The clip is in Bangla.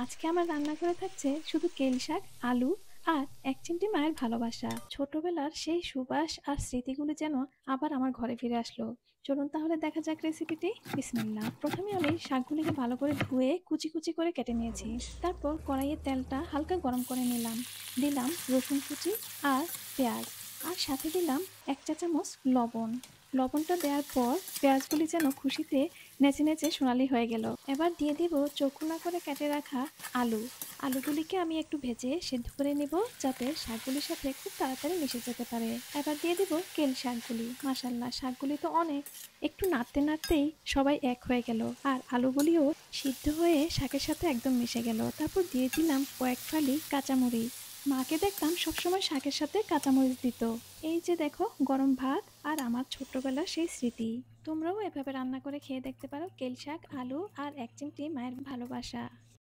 আজকে আমার রান্নাঘরে থাকছে শুধু কেল শাক, আলু আর এক চিমটি মায়ের ভালোবাসা। ছোটবেলার সেই সুবাস আর স্মৃতিগুলো যেন আবার আমার ঘরে ফিরে আসলো। চলুন তাহলে দেখা যাক রেসিপিটি। বিসমিল্লাহ। প্রথমে আমি শাকগুলিকে ভালো করে ধুয়ে কুচি কুচি করে কেটে নিয়েছি। তারপর কড়াইয়ে তেলটা হালকা গরম করে নিলাম। দিলাম রসুন কুচি আর পেঁয়াজ, আর সাথে দিলাম ১ চা চামচ লবণ। লবণটা দেওয়ার পর পেঁয়াজগুলি যেন খুশিতে নেচে নেচে সোনালি হয়ে গেল। এবার দিয়ে দিব চৌকোনা করে কেটে রাখা আলু। আলুগুলিকে আমি একটু ভেজে সেদ্ধ করে নেব, যাতে শাকগুলির সাথে খুব তাড়াতাড়ি মিশে যেতে পারে। এবার দিয়ে দিব কেল শাকগুলি। মাশাল্লাহ, শাকগুলি তো অনেক। একটু নাড়তে নাড়তেই সবাই এক হয়ে গেল, আর আলুগুলিও সিদ্ধ হয়ে শাকের সাথে একদম মিশে গেল। তারপর দিয়ে দিলাম কয়েক ফালি কাঁচামরিচ। মাকে দেখতাম সবসময় শাকের সাথে কাঁচামরিচ দিত। এই যে দেখো, গরম ভাত আর আমার ছোট্টবেলার সেই স্মৃতি। তোমরাও এভাবে রান্না করে খেয়ে দেখতে পারো কেল শাক, আলু আর এক চিমটি মায়ের ভালোবাসা।